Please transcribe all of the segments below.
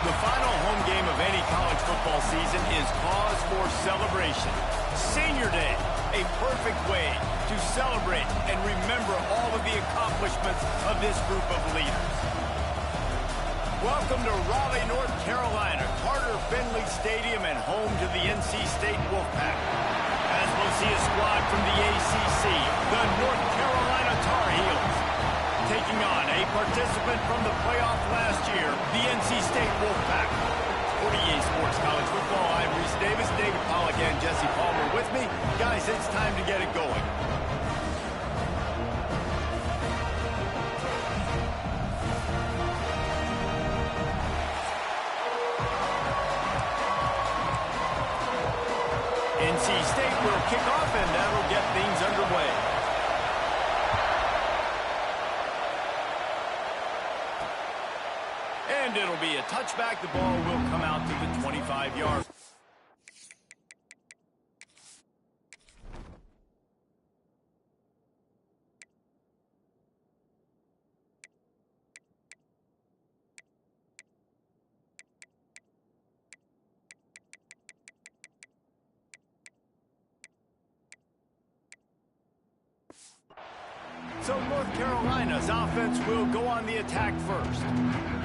The final home game of any college football season is cause for celebration. Senior Day, a perfect way to celebrate and remember all of the accomplishments of this group of leaders. Welcome to Raleigh, North Carolina, Carter Finley Stadium, and home to the NC State Wolfpack. As we'll see a squad from the ACC, the North Carolina Tar Heels, taking on a participant from the playoff last year, the NC State Wolfpack. For EA Sports College Football, I'm Reese Davis, David Pollack, and Jesse Palmer with me. Guys, it's time to get it going. NC State will kick off, and that'll get things underway. And it'll be a touchback. The ball will come out to the 25-yard. So North Carolina's offense will go on the attack first.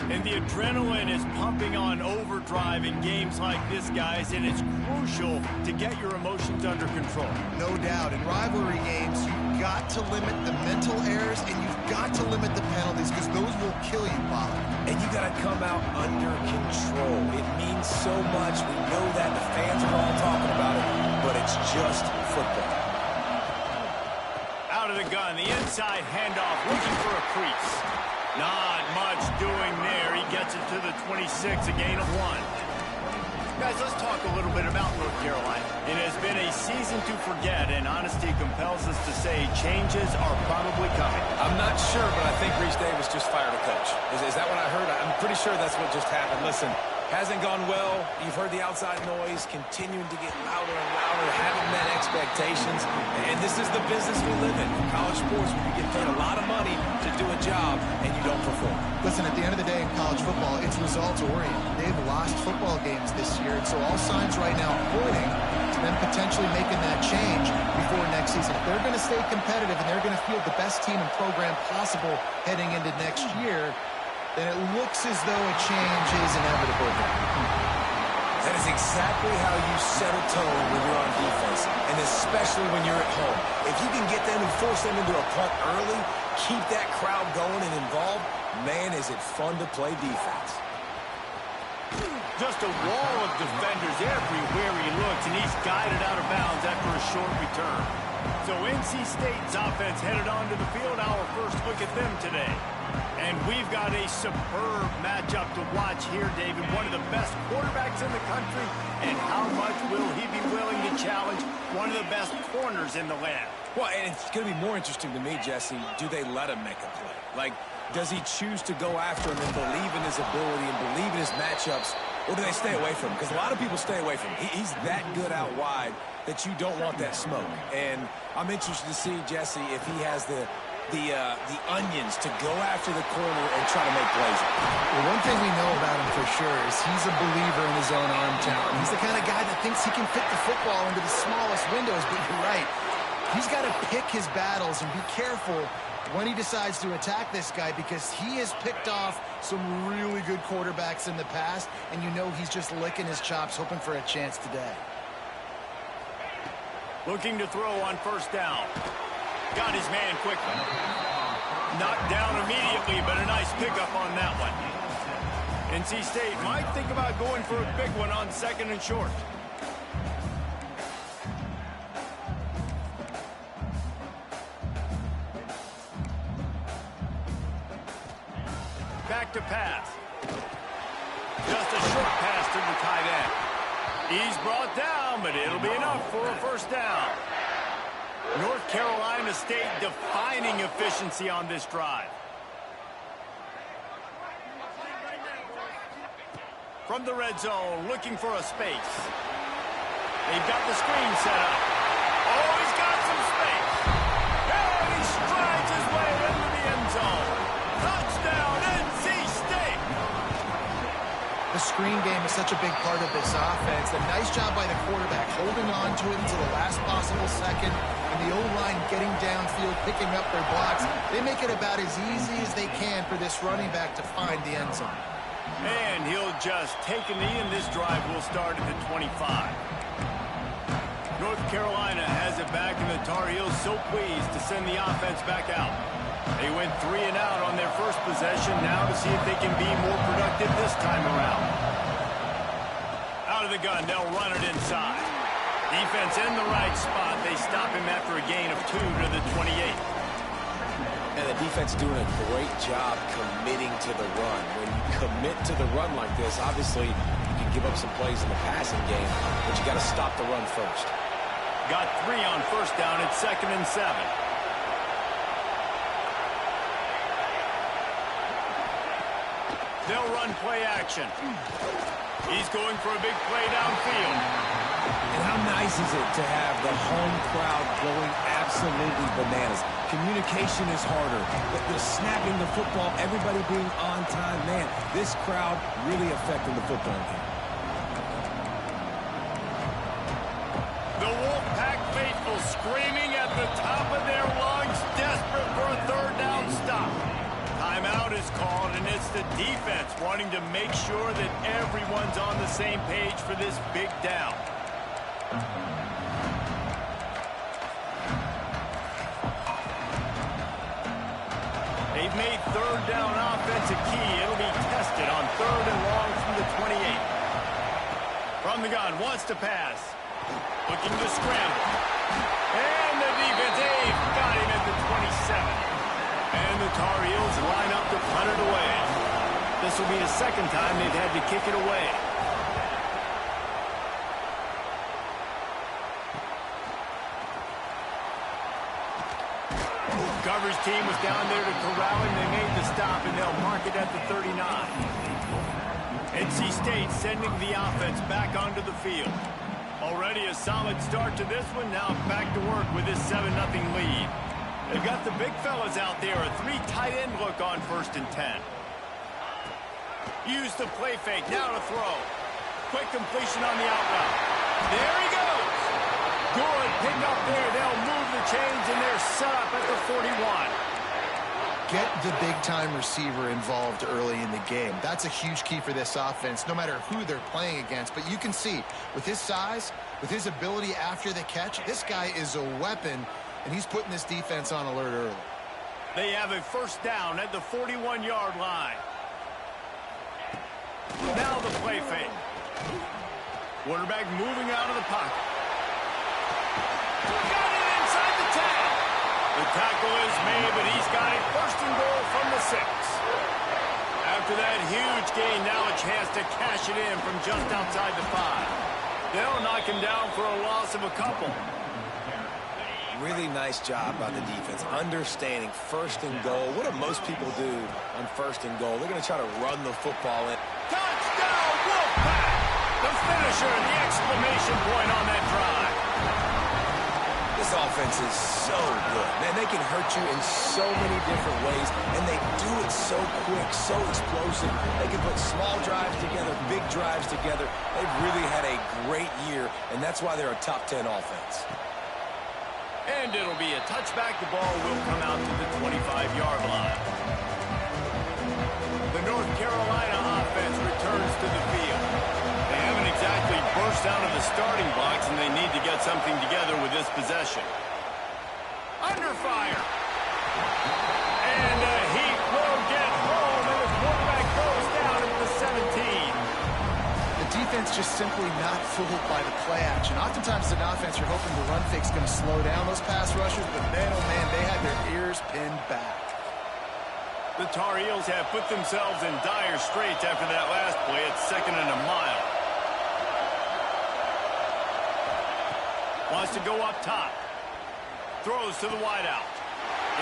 And the adrenaline is pumping on overdrive in games like this, guys, and it's crucial to get your emotions under control. No doubt. In rivalry games, you've got to limit the mental errors, and you've got to limit the penalties, because those will kill you, Pollard. And you got to come out under control. It means so much. We know that. The fans are all talking about it, but it's just football. Out of the gun, the inside handoff, looking for a crease. Not much doing there. He gets it to the 26, a gain of 1. Guys, let's talk a little bit about North Carolina. It has been a season to forget, and honesty compels us to say changes are probably coming. I'm not sure, but I think Reese Davis just fired a coach. Is that what I heard? I'm pretty sure that's what just happened. Listen, hasn't gone well. You've heard the outside noise continuing to get louder and louder, haven't met expectations. And this is the business we live in. College sports, where you get paid a lot of money to do a job and you don't perform. Listen, at the end of the day in college football, it's results-oriented. They've lost football games this year, and so all signs right now are pointing to them potentially making that change before next season. If they're going to stay competitive and they're going to field the best team and program possible heading into next year, then it looks as though a change is inevitable. That is exactly how you set a tone when you're on defense, and especially when you're at home. If you can get them and force them into a punt early, keep that crowd going and involved, man, is it fun to play defense. Just a wall of defenders everywhere he looks, and he's guided out of bounds after a short return. So NC State's offense headed onto the field. Our first look at them today. And we've got a superb matchup to watch here, David. One of the best quarterbacks in the country. And how much will he be willing to challenge one of the best corners in the land? Well, and it's going to be more interesting to me, Jesse, do they let him make a play? Like, does he choose to go after him and believe in his ability and believe in his matchups, or do they stay away from him? Because a lot of people stay away from him. He's that good out wide that you don't want that smoke. And I'm interested to see, Jesse, if he has the onions to go after the corner and try to make plays. Well, one thing we know about him for sure is he's a believer in his own arm talent. He's the kind of guy that thinks he can fit the football into the smallest windows, but you're right. He's got to pick his battles and be careful when he decides to attack this guy, because he has picked off some really good quarterbacks in the past, and you know he's just licking his chops, hoping for a chance today. Looking to throw on first down. Got his man quickly. Knocked down immediately, but a nice pickup on that one. NC State might think about going for a big one on second and short. Back to pass. Just a short pass to the tight end. He's brought down, but it'll be enough for a first down. North Carolina State defining efficiency on this drive. From the red zone, looking for a space. They've got the screen set up. Oh, he's got some space. And he strides his way into the end zone. Touchdown, NC State. The The screen game is such a big part of this offense. A nice job by the quarterback holding on to it until the last possible second, and the O-line getting downfield, picking up their blocks. They make it about as easy as they can for this running back to find the end zone. And he'll just take a knee, and this drive will start at the 25. North Carolina has it back, and the Tar Heels so pleased to send the offense back out. They went 3 and out on their first possession, now to see if they can be more productive this time around. Out of the gun, they'll run it inside. Defense in the right spot. They stop him after a gain of 2 to the 28. And the defense doing a great job committing to the run. When you commit to the run like this, obviously you can give up some plays in the passing game, but you got to stop the run first. Got 3 on first down at 2nd and 7. They'll run play action. He's going for a big play downfield. And how nice is it to have the home crowd going absolutely bananas? Communication is harder. The snapping the football, everybody being on time. Man, this crowd really affecting the football game. The Wolfpack faithful screaming at the top of their lungs, desperate for a third down stop. Timeout is called, and it's the defense wanting to make sure that everyone's on the same page for this big down. They've made third down offense a key. It'll be tested on 3rd and long from the 28. From the gun, wants to pass. Looking to scramble. And the defense, they've got him at the 27. And the Tar Heels line up to punt it away. This will be the second time they've had to kick it away. Coverage team was down there to corral him. They made the stop, and they'll mark it at the 39. NC State sending the offense back onto the field. Already a solid start to this one. Now back to work with this 7-0 lead. They've got the big fellas out there. A 3 tight end look on 1st and 10. Use the play fake. Now to throw. Quick completion on the out route. There he goes. Good pick up there. They'll move the chains, and they're set up at the 41. Get the big-time receiver involved early in the game. That's a huge key for this offense, no matter who they're playing against. But you can see, with his size, with his ability after the catch, this guy is a weapon, and he's putting this defense on alert early. They have a first down at the 41-yard line. Now the play fake. Quarterback moving out of the pocket. Got it inside the 10. The tackle is made, but he's got it 1st and goal from the 6. After that huge gain, now a chance to cash it in from just outside the 5. They'll knock him down for a loss of a couple. Really nice job by the defense, understanding 1st and goal. What do most people do on 1st and goal? They're going to try to run the football in. Touchdown, Wolfpack! The finisher, the exclamation point on that drive. This offense is so good. Man, they can hurt you in so many different ways, and they do it so quick, so explosive. They can put small drives together, big drives together. They've really had a great year, and that's why they're a top 10 offense. And it'll be a touchback. The ball will come out to the 25-yard line. The North Carolina offense returns to the field. They haven't exactly burst out of the starting blocks, and they need to get something together with this possession. Under fire. And he will get home, and the quarterback goes down at the 17. The defense just simply not fooled by the play action. Oftentimes, as an offense, you're hoping the run fake's going to slow down those pass rushers, but man, oh man, they had their ears pinned back. The Tar Heels have put themselves in dire straits after that last play at 2nd and a mile. Wants to go up top. Throws to the wideout.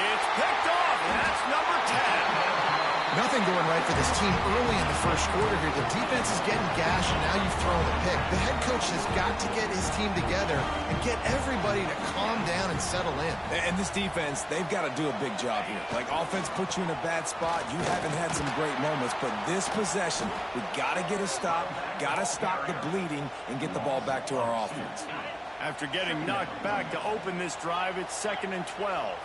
It's picked off, and that's number 10. Nothing going right for this team early in the first quarter here. The defense is getting gashed, and now you've thrown a pick. The head coach has got to get his team together and get everybody to calm down and settle in. And this defense, they've got to do a big job here. Like, offense puts you in a bad spot. You haven't had some great moments, but this possession, we got to get a stop, got to stop the bleeding, and get the ball back to our offense. After getting knocked back to open this drive, it's 2nd and 12.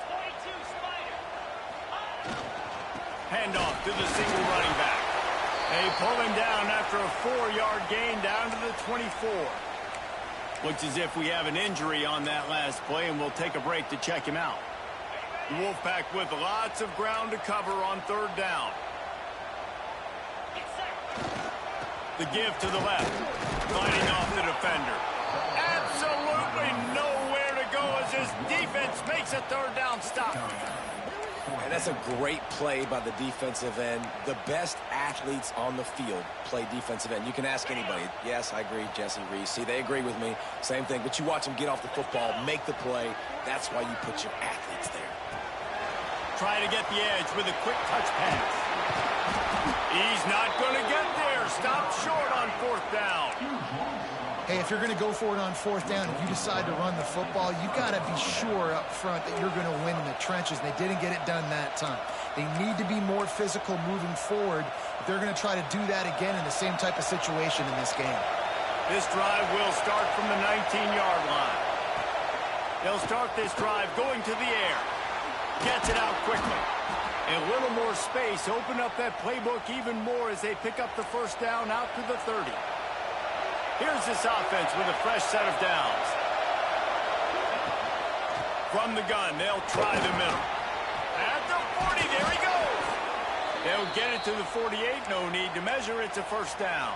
Handoff to the single running back. They pull him down after a 4-yard gain down to the 24. Looks as if we have an injury on that last play, and we'll take a break to check him out. The Wolfpack with lots of ground to cover on 3rd down. The give to the left, fighting off the defender. Absolutely nowhere to go as his defense makes a 3rd down stop. And that's a great play by the defensive end. The best athletes on the field play defensive end. You can ask anybody. Yes, I agree, Jesse Reese. See, they agree with me. Same thing. But you watch them get off the football, make the play. That's why you put your athletes there. Try to get the edge with a quick touch pass. He's not going to get there. Stop short on 4th down. Hey, if you're going to go for it on 4th down and you decide to run the football, you've got to be sure up front that you're going to win in the trenches. And they didn't get it done that time. They need to be more physical moving forward if they're going to try to do that again in the same type of situation in this game. This drive will start from the 19-yard line. They'll start this drive going to the air. Gets it out quickly. A little more space. Open up that playbook even more as they pick up the 1st down out to the 30. Here's this offense with a fresh set of downs. From the gun, they'll try the middle. At the 40, there he goes. They'll get it to the 48, no need to measure. It's a 1st down.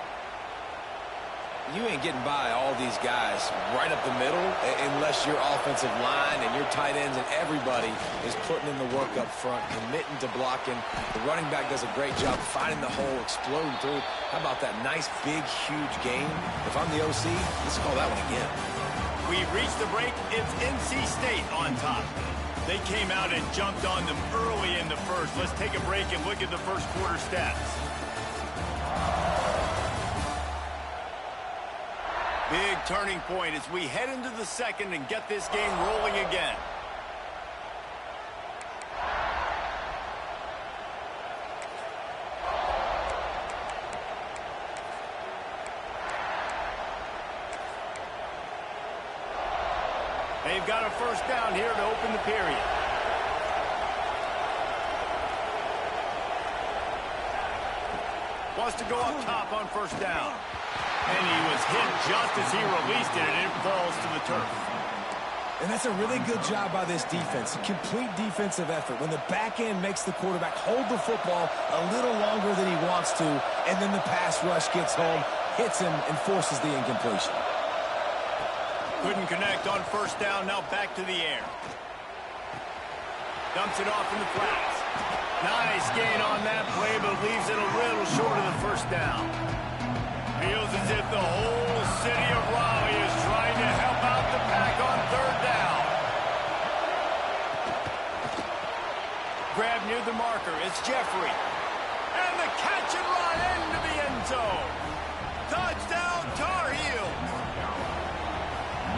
You ain't getting by all these guys right up the middle unless your offensive line and your tight ends and everybody is putting in the work up front, committing to blocking. The running back does a great job finding the hole, exploding through. How about that nice, big, huge game? If I'm the OC, let's call that one again. We've reached the break. It's NC State on top. They came out and jumped on them early in the first. Let's take a break and look at the first quarter stats. Big turning point as we head into the second and get this game rolling again. They've got a 1st down here to open the period. Wants to go up top on 1st down. And he was hit just as he released it, and it falls to the turf. And that's a really good job by this defense. A complete defensive effort. When the back end makes the quarterback hold the football a little longer than he wants to, and then the pass rush gets home, hits him, and forces the incompletion. Couldn't connect on 1st down, now back to the air. Dumps it off in the flats. Nice gain on that play, but leaves it a little short of the 1st down. Feels as if the whole city of Raleigh is trying to help out the Pack on 3rd down. Grab near the marker. It's Jeffrey. And the catch and run into the end zone. Touchdown, Tar Heels.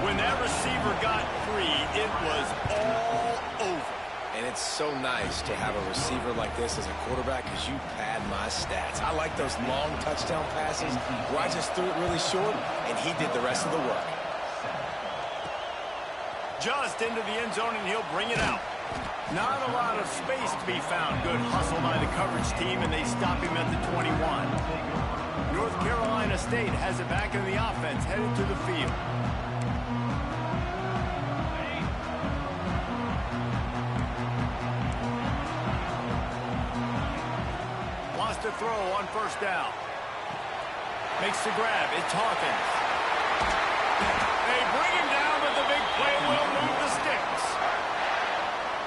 When that receiver got free, it was all over. And it's so nice to have a receiver like this as a quarterback because you pad my stats. I like those long touchdown passes where I just threw it really short, and he did the rest of the work. Just into the end zone, and he'll bring it out. Not a lot of space to be found. Good hustle by the coverage team, and they stop him at the 21. North Carolina State has it back in the offense, headed to the field. To throw on 1st down. Makes the grab. It's Hawkins. They bring him down, but the big play will move the sticks.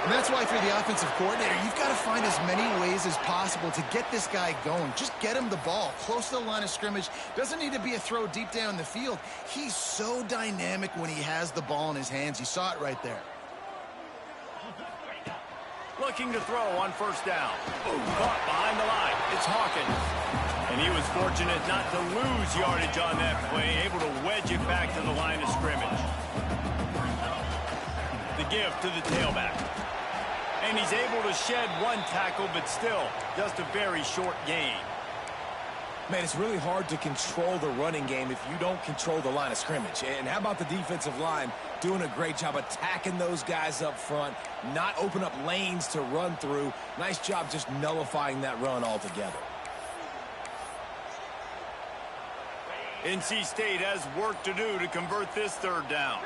And that's why, if you're the offensive coordinator, you've got to find as many ways as possible to get this guy going. Just get him the ball close to the line of scrimmage. Doesn't need to be a throw deep down the field. He's so dynamic when he has the ball in his hands. You saw it right there. looking to throw on first down. Caught behind the line. It's Hawkins. And he was fortunate not to lose yardage on that play, able to wedge it back to the line of scrimmage. The give to the tailback. And he's able to shed one tackle, but still just a very short gain. Man, it's really hard to control the running game if you don't control the line of scrimmage. And how about the defensive line doing a great job attacking those guys up front, not open up lanes to run through. Nice job just nullifying that run altogether. NC State has work to do to convert this third down.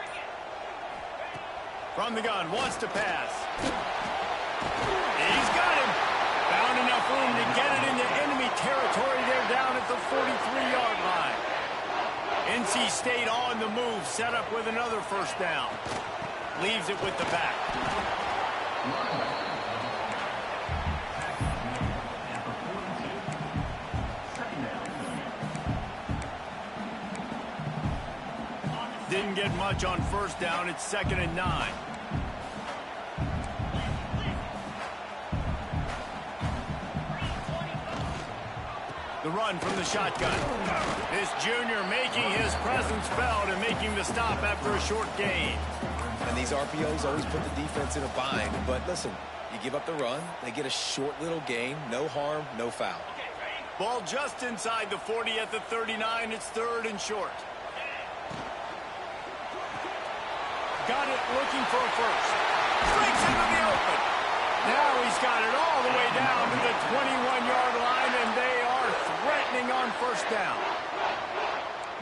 From the gun, wants to pass. He's got him. Found enough room to get it into enemy territory there down at the 43-yard line. NC State on the move, set up with another first down. Leaves it with the back. Didn't get much on first down. It's 2nd and 9. The run from the shotgun. This junior making his presence felt and making the stop after a short gain. And these RPOs always put the defense in a bind. But listen, you give up the run, they get a short little gain, no harm, no foul. Ball just inside the 40 at the 39. It's 3rd and short. Got it looking for a first. Breaks into the open. Now he's got it all the way down to the 21-yard line, and they are threatening on first down.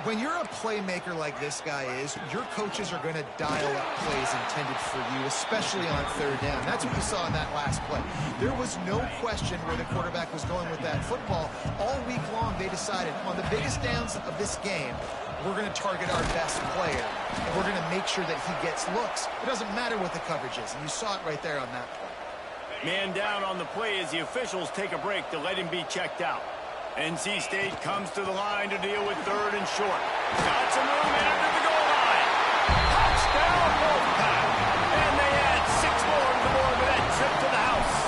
When you're a playmaker like this guy is, your coaches are going to dial up plays intended for you, especially on third down. That's what you saw in that last play. There was no question where the quarterback was going with that football. All week long, they decided on the biggest downs of this game, we're going to target our best player, and we're going to make sure that he gets looks. It doesn't matter what the coverage is, and you saw it right there on that play. Man down on the play as the officials take a break to let him be checked out. NC State comes to the line to deal with 3rd and short. Got some room in under the goal line. Touchdown, Wolfpack. And they add 6 more to the board with that trip to the house.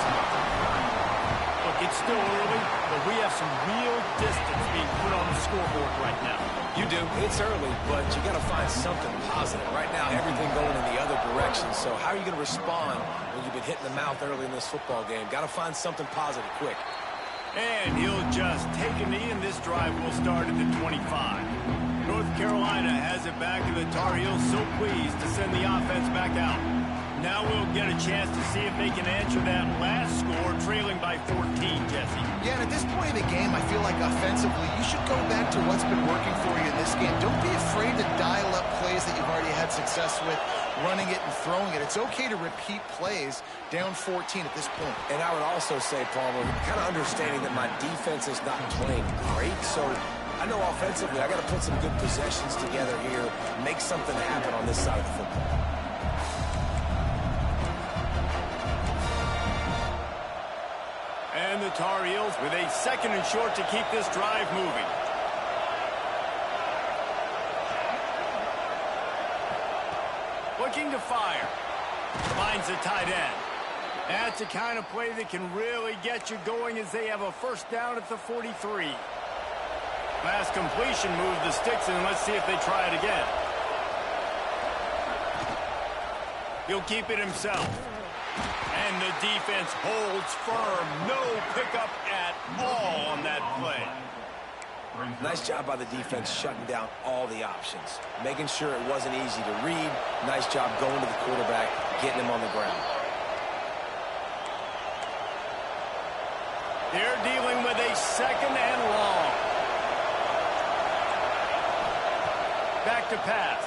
Look, it's still early, but we have some real distance being put on the scoreboard right now. You do. It's early, but you got to find something positive. Right now, everything going in the other direction. So how are you going to respond when you've been hit in the mouth early in this football game? Got to find something positive quick. And he'll just take a knee, and this drive will start at the 25. North Carolina has it back, and the Tar Heels so pleased to send the offense back out. Now we'll get a chance to see if they can answer that last score, trailing by 14, Jesse. Yeah, and at this point in the game, I feel like offensively, you should go back to what's been working for you in this game. Don't be afraid to dial up plays that you've already had success with, running it and throwing it. It's okay to repeat plays down 14 at this point. And I would also say, Palmer, kind of understanding that my defense is not playing great, so I know offensively I got to put some good possessions together here, make something happen on this side of the football. And the Tar Heels with a 2nd and short to keep this drive moving. Looking to fire. Finds the tight end. That's the kind of play that can really get you going as they have a first down at the 43. Last completion moved the sticks, and let's see if they try it again. He'll keep it himself. And the defense holds firm. No pickup at all on that play. Nice job by the defense shutting down all the options, making sure it wasn't easy to read. Nice job going to the quarterback, getting him on the ground. They're dealing with a 2nd and long. Back to pass.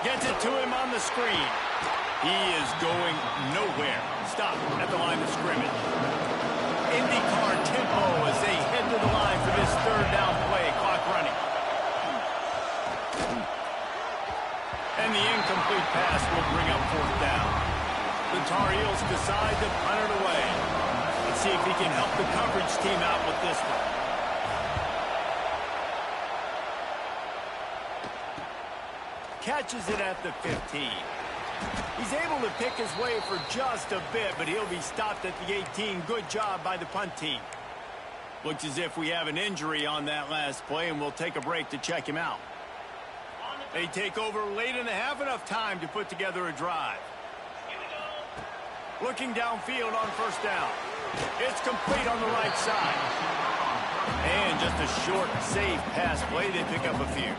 Gets it to him on the screen. He is going nowhere. Stop at the line of scrimmage. IndyCar tempo as they head to the line for this 3rd down play. Clock running. And the incomplete pass will bring up 4th down. The Tar Heels decide to punt it away. Let's see if he can help the coverage team out with this one. Catches it at the 15. He's able to pick his way for just a bit, but he'll be stopped at the 18. Good job by the punt team. Looks as if we have an injury on that last play, and we'll take a break to check him out. They take over late and have enough time to put together a drive. Looking downfield on first down. It's complete on the right side. And just a short, safe pass play. They pick up a few.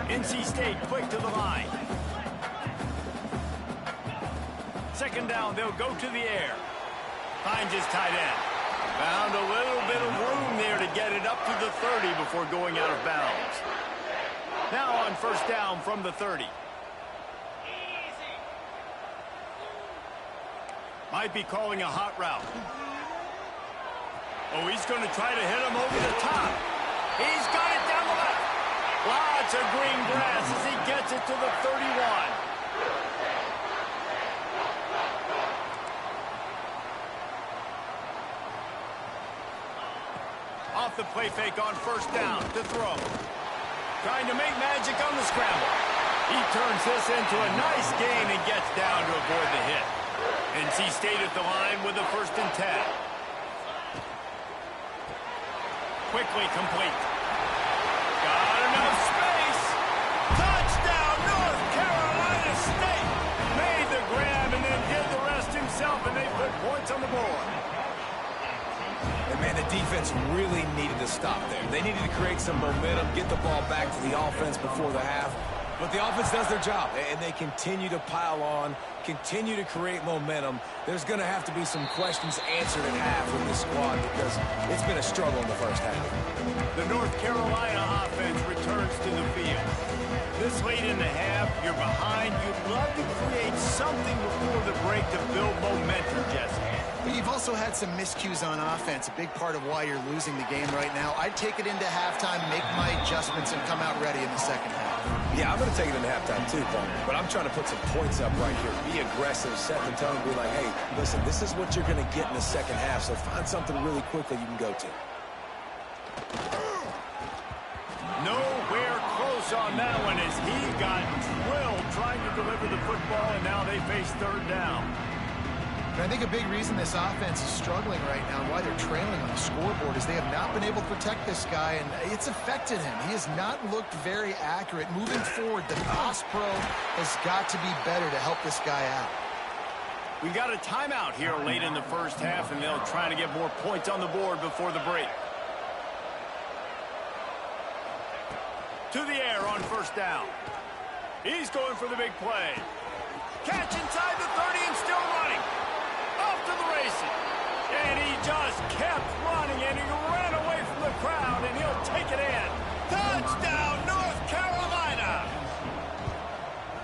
NC State quick to the line. Second down, they'll go to the air. Finds his tight end. Found a little bit of room there to get it up to the 30 before going out of bounds. Now on first down from the 30. Might be calling a hot route. Oh, he's going to try to hit him over the top. He's got it down the left. Lots of green grass as he gets it to the 31. Off the play fake on first down to throw. Trying to make magic on the scramble. He turns this into a nice gain and gets down to avoid the hit. NC State at the line with a 1st and 10. Quickly complete. Got enough space. Touchdown, North Carolina State. Made the grab and then did the rest himself, and they put points on the board. And man, the defense really needed to stop there. They needed to create some momentum, get the ball back to the offense before the half. But the offense does their job, and they continue to pile on, continue to create momentum. There's going to have to be some questions answered at half with this squad because it's been a struggle in the first half. The North Carolina offense returns to the field. This late in the half, you're behind. You'd love to create something before the break to build momentum, Jesse. But you've also had some miscues on offense, a big part of why you're losing the game right now. I'd take it into halftime, make my adjustments, and come out ready in the second half. Yeah, I'm going to take it into halftime too, Paul. But I'm trying to put some points up right here. Be aggressive, set the tone, be like, hey, listen, this is what you're going to get in the second half, so find something really quickly you can go to. Nowhere close on that one as he got drilled trying to deliver the football, and now they face third down. And I think a big reason this offense is struggling right now, why they're trailing on the scoreboard, is they have not been able to protect this guy, and it's affected him. He has not looked very accurate. Moving forward, the pass pro has got to be better to help this guy out. We got a timeout here late in the first half, and they'll try to get more points on the board before the break. To the air on first down. He's going for the big play. Catch inside the 30 and still running. Off to the races. And he just kept running, and he ran away from the crowd, and he'll take it in. Touchdown, North Carolina!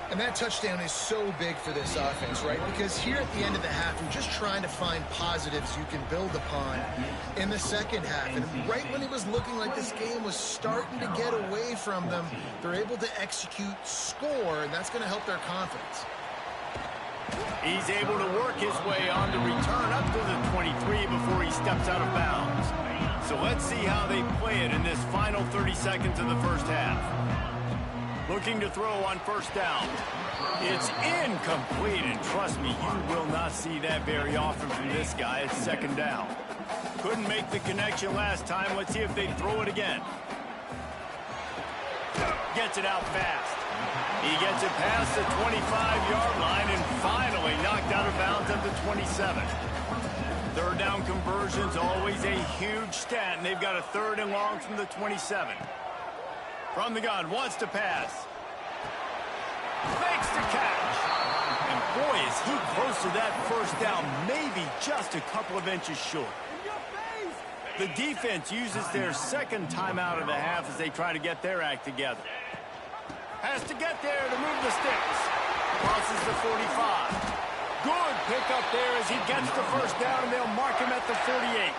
And that touchdown is so big for this offense, right? Because here at the end of the half, you're just trying to find positives you can build upon in the second half. And right when it was looking like this game was starting to get away from them, they're able to execute, score, and that's going to help their confidence. He's able to work his way on the return up to the 23 before he steps out of bounds. So let's see how they play it in this final 30 seconds of the first half. Looking to throw on first down. It's incomplete, and trust me, you will not see that very often from this guy. It's second down. Couldn't make the connection last time. Let's see if they throw it again. Gets it out fast. He gets it past the 25-yard line and finally knocked out of bounds at the 27. Third down conversion's always a huge stat, and they've got a third and long from the 27. From the gun, wants to pass. Makes the catch. And boy, is he close to that first down, maybe just a couple of inches short. The defense uses their second timeout of the half as they try to get their act together. Has to get there to move the sticks. Crosses the 45. Good pickup there as he gets the first down, and they'll mark him at the 48.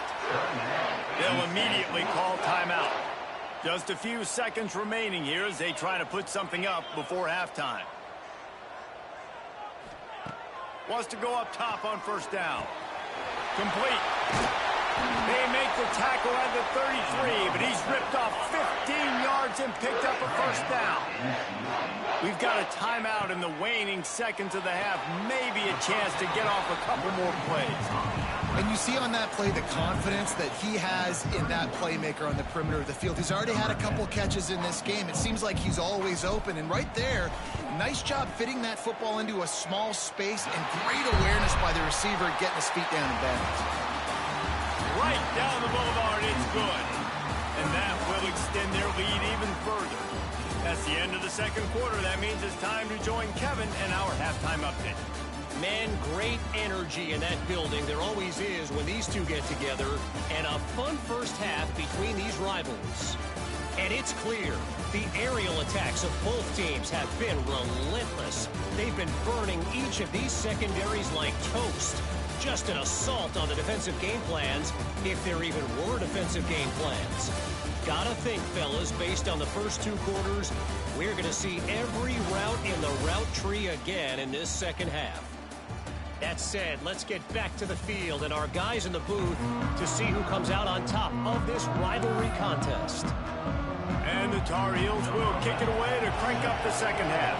They'll immediately call timeout. Just a few seconds remaining here as they try to put something up before halftime. Wants to go up top on first down. Complete. They make the tackle at the 33, but he's ripped off 15 yards yards and picked up a first down. We've got a timeout in the waning seconds of the half. Maybe a chance to get off a couple more plays. And you see on that play the confidence that he has in that playmaker on the perimeter of the field. He's already had a couple catches in this game. It seems like he's always open. And right there, nice job fitting that football into a small space and great awareness by the receiver getting his feet down in bounds. Right down the boulevard, it's good. And that will extend their lead even further. That's the end of the second quarter. That means it's time to join Kevin and our halftime update. Man, great energy in that building. There always is when these two get together. And a fun first half between these rivals. And it's clear, the aerial attacks of both teams have been relentless. They've been burning each of these secondaries like toast. Just an assault on the defensive game plans, if there even were defensive game plans. Gotta think, fellas, based on the first two quarters, we're going to see every route in the route tree again in this second half. That said, let's get back to the field and our guys in the booth to see who comes out on top of this rivalry contest. And the Tar Heels will kick it away to crank up the second half.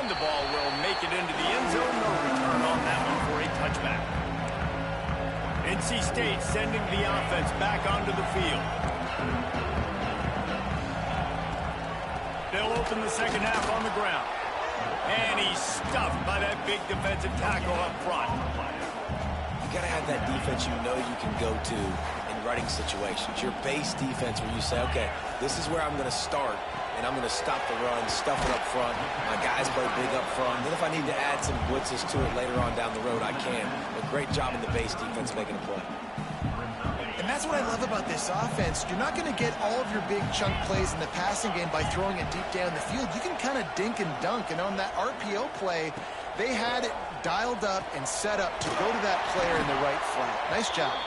And the ball will make it into the end zone. No return on that one for a touchback. NC State sending the offense back onto the field. They'll open the second half on the ground. And he's stuffed by that big defensive tackle up front. You got to have that defense you know you can go to in running situations. Your base defense where you say, okay, this is where I'm going to start, and I'm going to stop the run, stuff it up front. My guys play big up front. Then if I need to add some blitzes to it later on down the road, I can. A great job in the base defense making a play. And that's what I love about this offense. You're not going to get all of your big chunk plays in the passing game by throwing it deep down the field. You can kind of dink and dunk. And on that RPO play, they had it dialed up and set up to go to that player in the right flat. Nice job.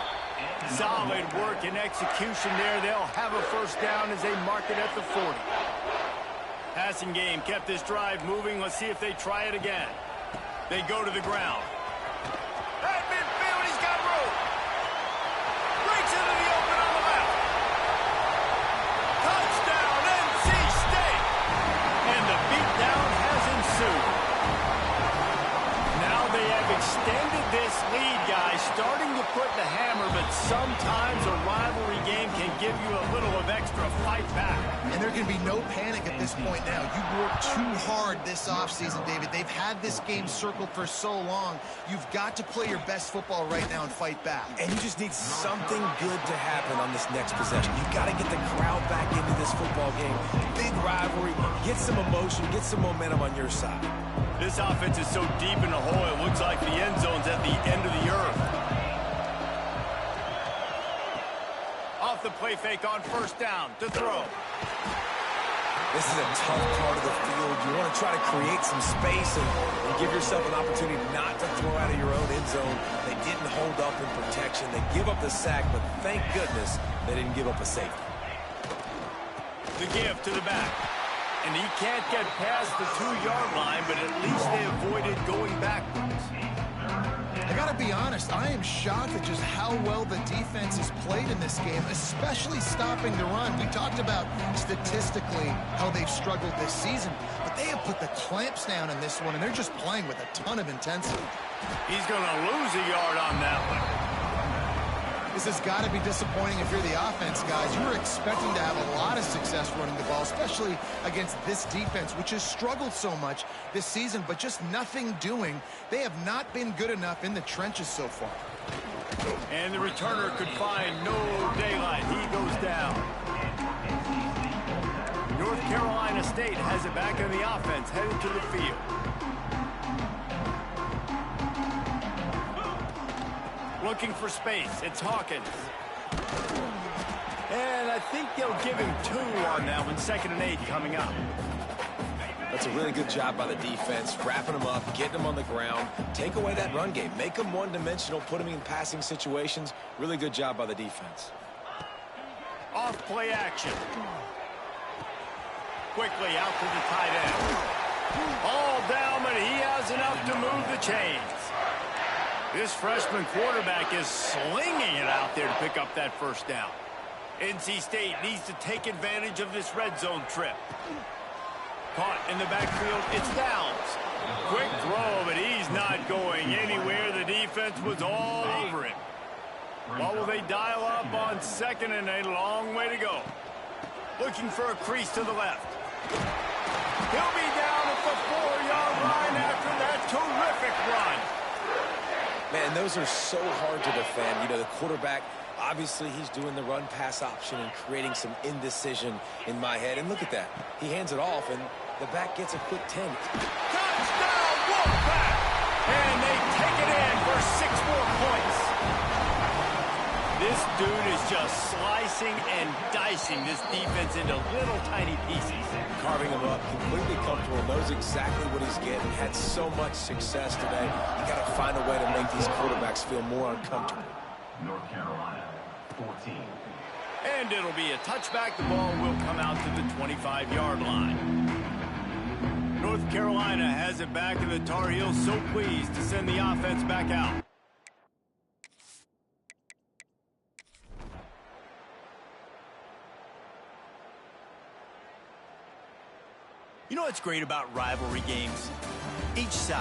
Solid work and execution there. They'll have a first down as they mark it at the 40. Passing game kept this drive moving. Let's see if they try it again. They go to the ground. At midfield, he's got room. Breaks into the open on the left. Touchdown, NC State. And the beatdown has ensued. Now they have extended this lead, guys, starting to put the hammer, but sometimes a rivalry game can give you a little of extra fight back. And there can be no panic at this point now. You've worked too hard this offseason, David. They've had this game circled for so long. You've got to play your best football right now and fight back. And you just need something good to happen on this next possession. You got to get the crowd back into this football game. Big rivalry. Get some emotion. Get some momentum on your side. This offense is so deep in the hole, it looks like the end zone's at the end of the earth. Off the play fake on first down to throw. This is a tough part of the field. You want to try to create some space and give yourself an opportunity not to throw out of your own end zone. They didn't hold up in protection. They give up the sack, but thank goodness they didn't give up a safety. The give to the back. And he can't get past the 2-yard line, but at least they avoided going backwards. I got to be honest, I am shocked at just how well the defense has played in this game, especially stopping the run. We talked about statistically how they've struggled this season, but they have put the clamps down in this one, and they're just playing with a ton of intensity. He's going to lose a yard on that one. This has got to be disappointing if you're the offense, guys. You were expecting to have a lot of success running the ball, especially against this defense, which has struggled so much this season, but just nothing doing. They have not been good enough in the trenches so far. And the returner could find no daylight. He goes down. North Carolina State has it back in the offense, headed to the field. Looking for space. It's Hawkins. And I think they'll give him 2 on that one. 2nd and 8 coming up. That's a really good job by the defense, wrapping them up, getting them on the ground, take away that run game, make them one-dimensional, put them in passing situations. Really good job by the defense. Off play action. Quickly out to the tight end. All down, but he has enough to move the chains. This freshman quarterback is slinging it out there to pick up that first down. NC State needs to take advantage of this red zone trip. Caught in the backfield, it's Downs. Quick throw, but he's not going anywhere. The defense was all over him. What will they dial up on second and a long way to go? Looking for a crease to the left. He'll be down at the 4-yard line after that terrific run. Man, those are so hard to defend. You know, the quarterback, obviously he's doing the run-pass option and creating some indecision in my head. And look at that. He hands it off, and the back gets a quick 10. Touchdown, Wolfpack! And they take it in for 6 more points. This dude is just slicing and dicing this defense into little tiny pieces. Carving him up, completely comfortable, knows exactly what he's getting. Had so much success today. You got to find a way to make these quarterbacks feel more uncomfortable. North Carolina, 14. And it'll be a touchback. The ball will come out to the 25-yard line. North Carolina has it back, and the Tar Heels so pleased to send the offense back out. You know what's great about rivalry games? Each side